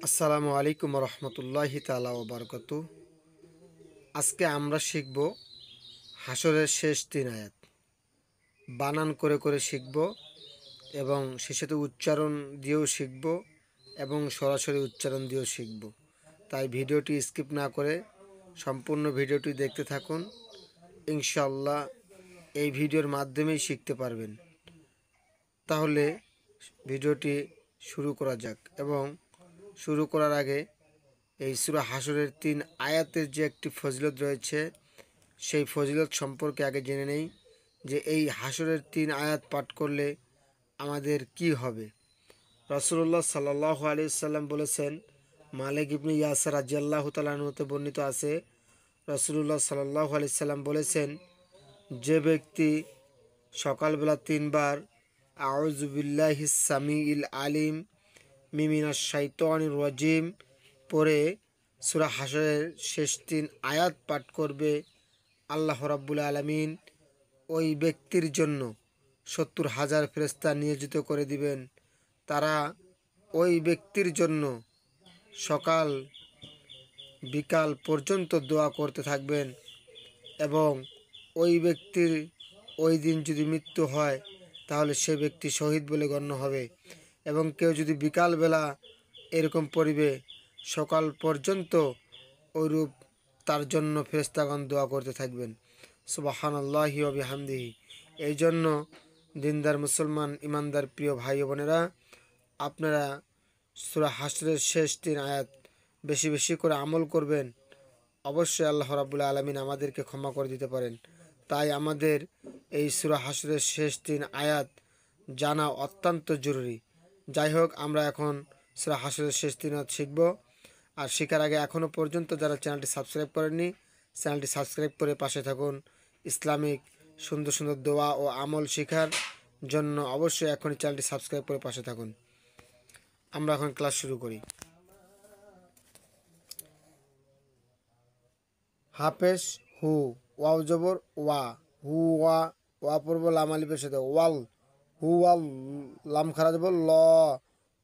আসসালামু আলাইকুম রহমতুল্লাহি তাআলা ওয়া বারাকাতুহু। আজকে আমরা শিখব হাসরের শেষ 3 আয়াত। বানান করে করে শিখব এবং সে সাথে উচ্চারণ দিয়েও শিখব এবং সরাসরি উচ্চারণ দিয়েও শিখব। তাই ভিডিওটি স্কিপ না করে সম্পূর্ণ ভিডিওটি দেখতে থাকুন। ইনশাআল্লাহ এই ভিডিওর মাধ্যমেই শিখতে পারবেন। তাহলে ভিডিওটি শুরু করা যাক। এবং শুরু করার আগে এই সূরা হাসরের 3 আয়াতের যে একটি ফজিলত রয়েছে সেই ফজিলত সম্পর্কে আগে জেনে নেই যে এই হাসরের 3 আয়াত পাঠ করলে আমাদের কি হবে। রাসূলুল্লাহ সাল্লাল্লাহু আলাইহি সাল্লাম বলেছেন, মালিক ইবনে ইয়াসার রাদিয়াল্লাহু তাআলা আনহু বর্ণিত আছে, রাসূলুল্লাহ সাল্লাল্লাহু আলাইহি সাল্লাম বলেছেন, যে ব্যক্তি সকালবেলা 3 বার আউযু বিল্লাহিস সামিউল আলিম মিনাশ শাইতানির রাজিম পরে সূরা হাসরের শেষ 3 আয়াত পাঠ করবে, আল্লাহ রাব্বুল আলামিন ওই ব্যক্তির জন্য 70,000 ফেরেশতা নিয়োজিত করে দিবেন। তারা ওই ব্যক্তির জন্য সকাল বিকাল পর্যন্ত দোয়া করতে থাকবেন এবং ওই ব্যক্তির ওই দিন যদি মৃত্যু হয় তাহলে সে ব্যক্তি শহীদ বলে গণ্য হবে। এবং কেউ যদি বিকালবেলা এরকম পড়বে সকাল পর্যন্ত ওইরূপ তার জন্য ফেরেশতাগণ দোয়া করতে থাকবেন। সুবহানাল্লাহি ওয়া বিহামদিহি। এই জন্য দিনদার মুসলমান ইমানদার প্রিয় ভাই ও বোনেরা, আপনারা সূরা হাসরের শেষ 3 আয়াত বেশি বেশি করে আমল করবেন। অবশ্যই আল্লাহ রাব্বুল আলামিন আমাদেরকে ক্ষমা করে দিতে পারেন। তাই আমাদের এই সূরা হাসরের শেষ 3 আয়াত জানা অত্যন্ত জরুরি। যাই হোক, আমরা এখন সূরা হাসরের শেষ 3 আয়াত শিখব। আর শেখার আগে এখনও পর্যন্ত যারা চ্যানেলটি সাবস্ক্রাইব করেননি, চ্যানেলটি সাবস্ক্রাইব করে পাশে থাকুন। ইসলামিক সুন্দর সুন্দর দোয়া ও আমল শেখার জন্য অবশ্যই এখনই চ্যানেলটি সাবস্ক্রাইব করে পাশে থাকুন। আমরা এখন ক্লাস শুরু করি। হাফেজ হু, ওয়াও জবর ওয়া, হু ওয়া, ওয়া পড়ব লাম আলিফের সাথে, ওয়াল, হু ওয়াল, লাম খারা জবর ল,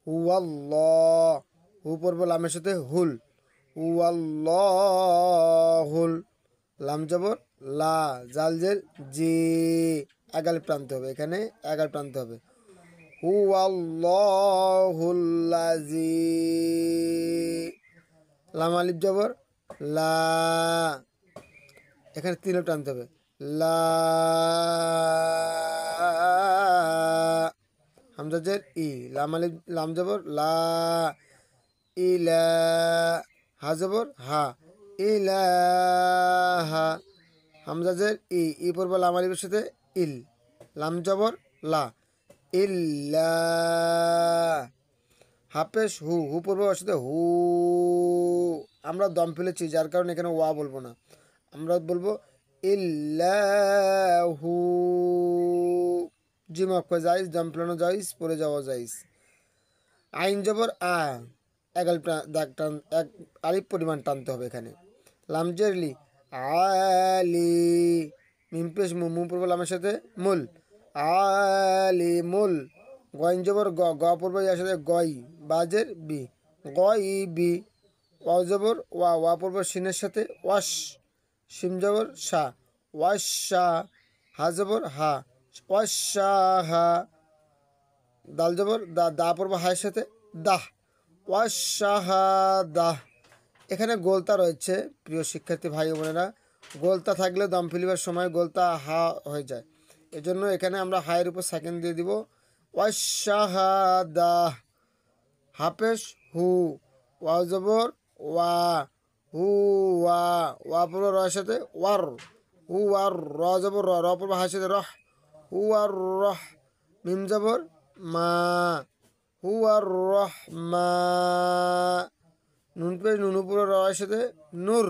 হু ওয়াল ল, হু পড়ব লামের সাথে হুল, হু ওয়াল ল হুল, লাম জবর লা, জাল জের জি, এগাল প্রান্ত হবে, এখানে এগাল প্রান্ত হবে, হু ওয়াল ল হুল্লাজি, লাম আলিফ জবর লা, এখানে 3 টানতে হবে, লা, হামজা জের ই, লাম আলিফ লাম জবর লা, ইলা, হা জবর হা, ইলাহা, হামজা জের ই পড়ব লাম আলিফের সাথে ইল, লাম জবর লা, ইল্লা, হাফেজ হু, হু পড়ব ওর সাথে হু, আমরা দম ফেলেছি যার কারণে এখানে ওয়া বলবো না, আমরা বলবো ইল্লাহু, জিম অক্ষ জাইজ, দম ফেলানো জাইজ, পড়ে যাওয়া জাইজ, আইন জবর আ, এগাল দাগ টান, এক আলিফ পরিমাণ টানতে হবে এখানে, লাম জের লি, আলি, মিম পেশ মু, মু পড়ব লামের সাথে মুল, আলি মুল, গইন জবর গ, গ পড়ব ইয়ার সাথে গই, বাজের বি, গই বি, ওয়া জবর ওয়া, ওয়া পড়ব সিনের সাথে ওয়াশ, শিম জবর শা, ওয়াশা, হা জবর হা, ওয়াশাহা, দাল জবর দা, দা পড়ব হায়ের সাথে দাহ, ওয়াশাহাদাহ। এখানে গোলতা রয়েছে প্রিয় শিক্ষার্থী ভাই বোনেরা, গোলতা থাকলে দম ফেলিবার সময় গোলতা হা হয়ে যায়, এজন্য এখানে আমরা হায়ের উপর সেকেন্ড দিয়ে দিব, ওয়াশাহাদাহ। হাফেজ হু, ওয়া জবর ওয়া, হু ওয়া, ওয়া পড়ব রয়ের সাথে ওয়ার, হু আর, র জবর র, র পড়ব হায়ের সাথে রহ, হু আর রহ, মিম জবর মা, হু আর রহমা, নুন পেশ নুন উপরে রয়ের সাথে নূর,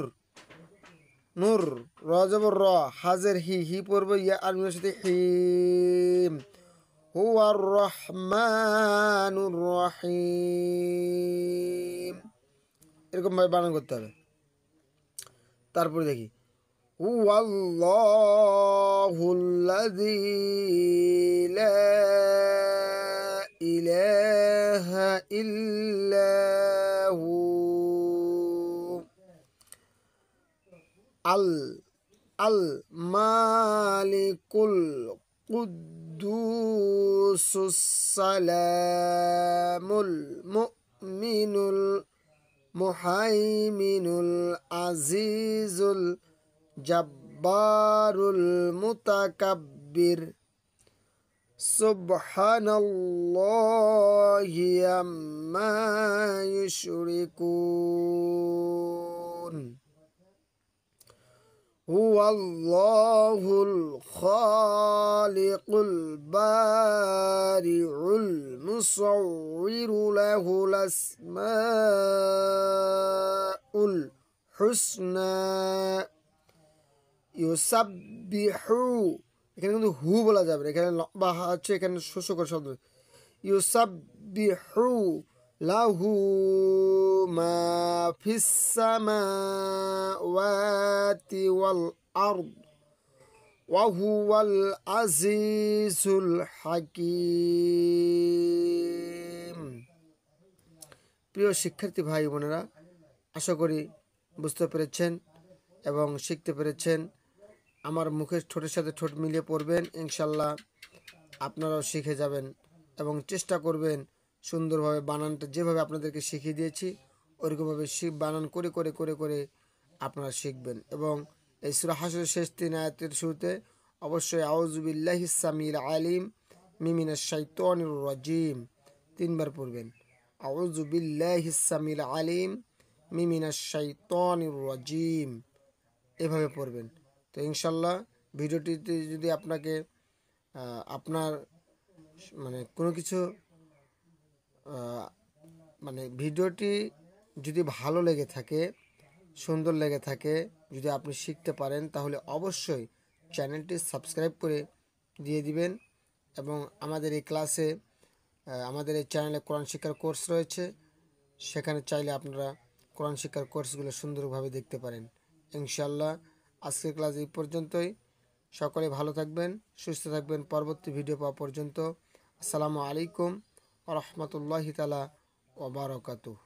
নূর, র জবর র, হাজের হি, হি পড়ব ইয়া আর মিমের সাথে হিম, হু আর রহমানুর রহিম, এরকম ভাবে বানান করতে হবে। তারপরে দেখি হু আল্লাহুল্লাযী লা ইলাহা ইল্লা আল আল মালিকুল কুদ্দুসুস সালামুল মুমিনুল মুহাইমিনুল আজিজুল জব্বারুল মুতাকাব্বির সুবহানাল্লাহি আম্মা ইউশরিকুন হুয়াল্লাহুল খালিকুল বারিউল মুসাউউরু লাহুল আসমাউল হুসনা ইউসাব্বিহু, এখানে কিন্তু হু বলা যাবে না, এখানে লম্বা আছে, এখানে শোষক শব্দ। ইউসাব্বিহু লাহু মা ফিস সামাওয়াতি ওয়াল আরদ ওয়া হুয়াল আজিজুল হাকীম। প্রিয় শিক্ষার্থী ভাই বোনেরা, আশা করি বুঝতে পেরেছেন এবং শিখতে পেরেছেন। আমার মুখের ঠোঁটের সাথে ঠোঁট মিলিয়ে পড়বেন, ইনশাল্লাহ আপনারাও শিখে যাবেন এবং চেষ্টা করবেন সুন্দরভাবে বানানটা যেভাবে আপনাদেরকে শিখিয়ে দিয়েছি ওরকমভাবে বানান করে করে করে করে আপনারা শিখবেন। এবং এই সূরা হাশরের শেষ 3 আয়াতের শুরুতে অবশ্যই আউযু বিল্লাহিস সামিল আলিম মিনাশ শাইতানির রাজিম 3 বার পড়বেন। আউযু বিল্লাহিস সামিল আলিম মিনাশ শাইতানির রাজিম, এভাবে পড়বেন। তো ইনশাল্লাহ ভিডিওটিতে যদি আপনাকে আপনার মানে কোনো কিছু মানে ভিডিওটি যদি ভালো লেগে থাকে, সুন্দর লেগে থাকে, যদি আপনি শিখতে পারেন, তাহলে অবশ্যই চ্যানেলটি সাবস্ক্রাইব করে দিয়ে দিবেন। এবং আমাদের এই ক্লাসে আমাদের এই চ্যানেলে কোরআন শিক্ষার কোর্স রয়েছে, সেখানে চাইলে আপনারা কোরআন শিক্ষার কোর্সগুলো সুন্দরভাবে দেখতে পারেন। ইনশাল্লাহ আজকের ক্লাস এই পর্যন্তই। সকলে ভালো থাকবেন, সুস্থ থাকবেন। পরবর্তী ভিডিও পাওয়া পর্যন্ত আসসালামু আলাইকুম ওয়া রাহমাতুল্লাহি তাআলা ওয়া বারাকাতুহু।